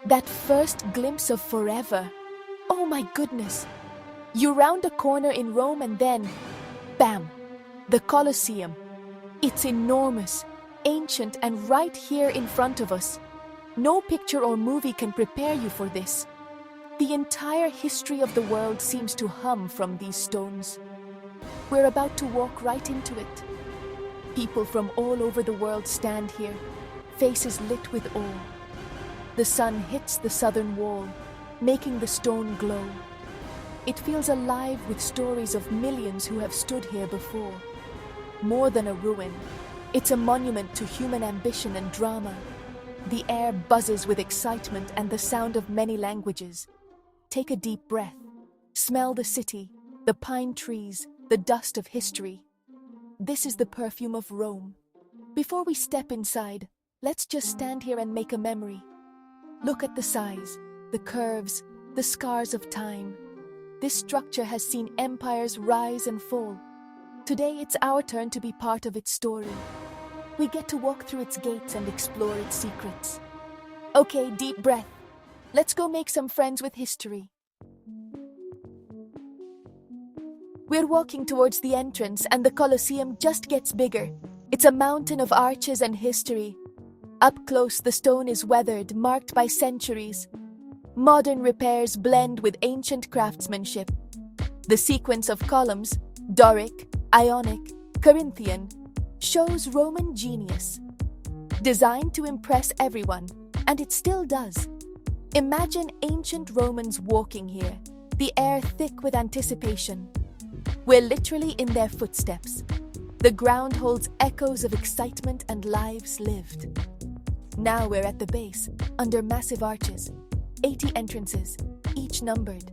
That first glimpse of forever. Oh my goodness. You round a corner in Rome and then, bam, the Colosseum. It's enormous, ancient, and right here in front of us. No picture or movie can prepare you for this. The entire history of the world seems to hum from these stones. We're about to walk right into it. People from all over the world stand here, faces lit with awe. The sun hits the southern wall, making the stone glow. It feels alive with stories of millions who have stood here before. More than a ruin, it's a monument to human ambition and drama. The air buzzes with excitement and the sound of many languages. Take a deep breath. Smell the city, the pine trees, the dust of history. This is the perfume of Rome. Before we step inside, let's just stand here and make a memory. Look at the size, the curves, the scars of time. This structure has seen empires rise and fall. Today it's our turn to be part of its story. We get to walk through its gates and explore its secrets. Okay, deep breath. Let's go make some friends with history. We're walking towards the entrance and the Colosseum just gets bigger. It's a mountain of arches and history. Up close, the stone is weathered, marked by centuries. Modern repairs blend with ancient craftsmanship. The sequence of columns, Doric, Ionic, Corinthian, shows Roman genius. Designed to impress everyone, and it still does. Imagine ancient Romans walking here, the air thick with anticipation. We're literally in their footsteps. The ground holds echoes of excitement and lives lived. Now we're at the base, under massive arches, 80 entrances, each numbered.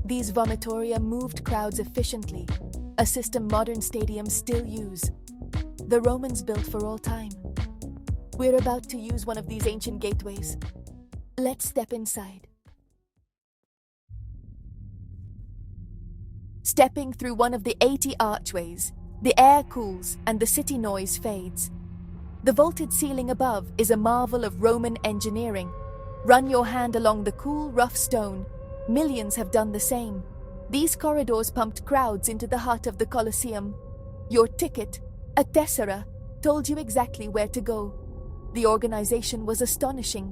These vomitoria moved crowds efficiently, a system modern stadiums still use. The Romans built for all time. We're about to use one of these ancient gateways. Let's step inside. Stepping through one of the 80 archways, the air cools and the city noise fades. The vaulted ceiling above is a marvel of Roman engineering. Run your hand along the cool, rough stone. Millions have done the same. These corridors pumped crowds into the heart of the Colosseum. Your ticket, a tessera, told you exactly where to go. The organization was astonishing.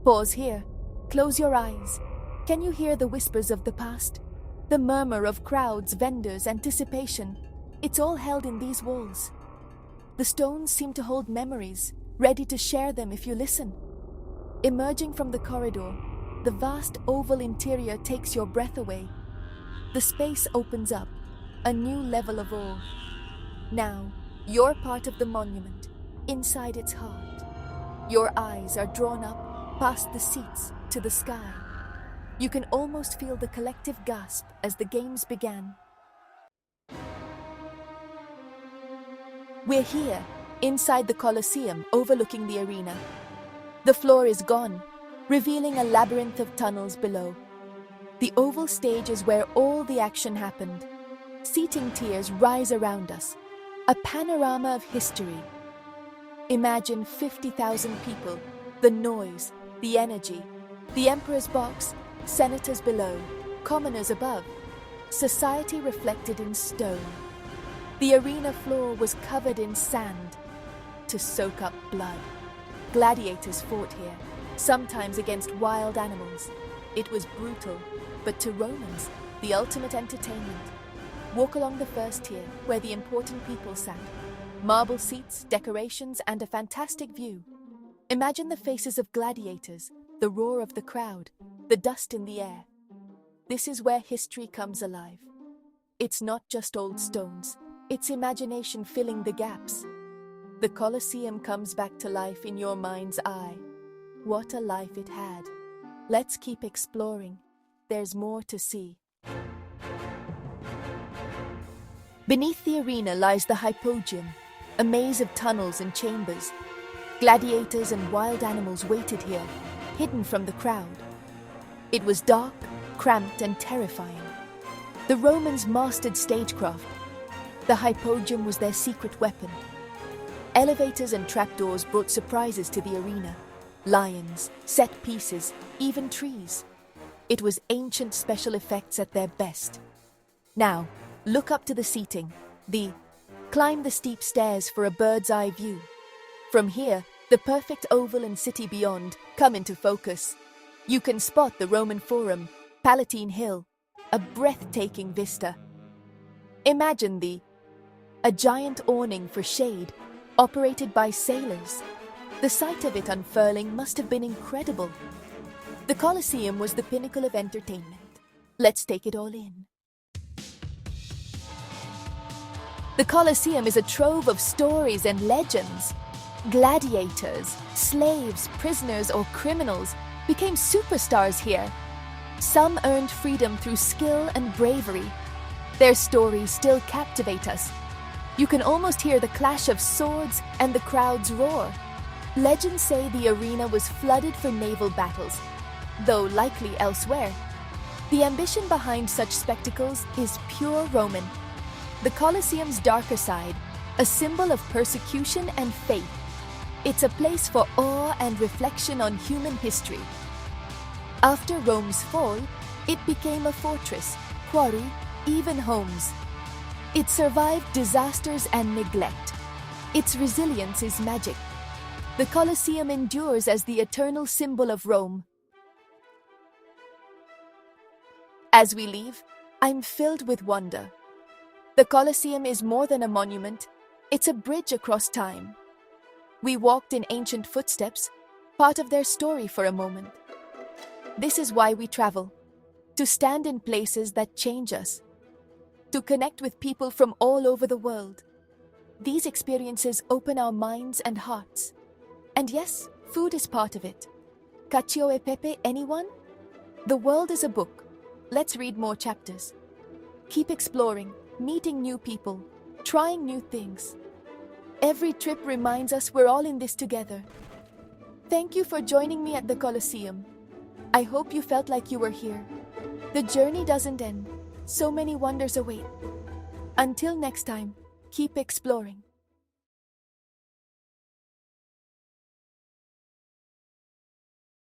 Pause here. Close your eyes. Can you hear the whispers of the past? The murmur of crowds, vendors, anticipation. It's all held in these walls. The stones seem to hold memories, ready to share them if you listen. Emerging from the corridor, the vast oval interior takes your breath away. The space opens up, a new level of awe. Now, you're part of the monument, inside its heart. Your eyes are drawn up, past the seats, to the sky. You can almost feel the collective gasp as the games began. We're here, inside the Colosseum, overlooking the arena. The floor is gone, revealing a labyrinth of tunnels below. The oval stage is where all the action happened. Seating tiers rise around us, a panorama of history. Imagine 50,000 people, the noise, the energy, the emperor's box, senators below, commoners above, society reflected in stone. The arena floor was covered in sand to soak up blood. Gladiators fought here, sometimes against wild animals. It was brutal, but to Romans, the ultimate entertainment. Walk along the first tier, where the important people sat. Marble seats, decorations, and a fantastic view. Imagine the faces of gladiators, the roar of the crowd, the dust in the air. This is where history comes alive. It's not just old stones, it's imagination filling the gaps. The Colosseum comes back to life in your mind's eye. What a life it had. Let's keep exploring. There's more to see. Beneath the arena lies the Hypogeum, a maze of tunnels and chambers. Gladiators and wild animals waited here, hidden from the crowd. It was dark, cramped, and terrifying. The Romans mastered stagecraft. The Hypogeum was their secret weapon. Elevators and trapdoors brought surprises to the arena. lions, set pieces, even trees. It was ancient special effects at their best. Now, look up to the seating, climb the steep stairs for a bird's eye view. From here, the perfect oval and city beyond come into focus. You can spot the Roman Forum, Palatine Hill, a breathtaking vista. Imagine a giant awning for shade, operated by sailors. The sight of it unfurling must have been incredible. The Colosseum was the pinnacle of entertainment. Let's take it all in. The Colosseum is a trove of stories and legends. Gladiators, slaves, prisoners, or criminals became superstars here. Some earned freedom through skill and bravery. Their stories still captivate us. You can almost hear the clash of swords and the crowd's roar. Legends say the arena was flooded for naval battles, though likely elsewhere. The ambition behind such spectacles is pure Roman. The Colosseum's darker side, a symbol of persecution and faith. It's a place for awe and reflection on human history. After Rome's fall, it became a fortress, quarry, even homes. It survived disasters and neglect. Its resilience is magic. The Colosseum endures as the eternal symbol of Rome. As we leave, I'm filled with wonder. The Colosseum is more than a monument, it's a bridge across time. We walked in ancient footsteps, part of their story for a moment. This is why we travel, to stand in places that change us, to connect with people from all over the world. These experiences open our minds and hearts. And yes, food is part of it. Cacio e pepe, anyone? The world is a book. Let's read more chapters. Keep exploring, meeting new people, trying new things. Every trip reminds us we're all in this together. Thank you for joining me at the Colosseum. I hope you felt like you were here. The journey doesn't end. So many wonders await. Until next time, keep exploring.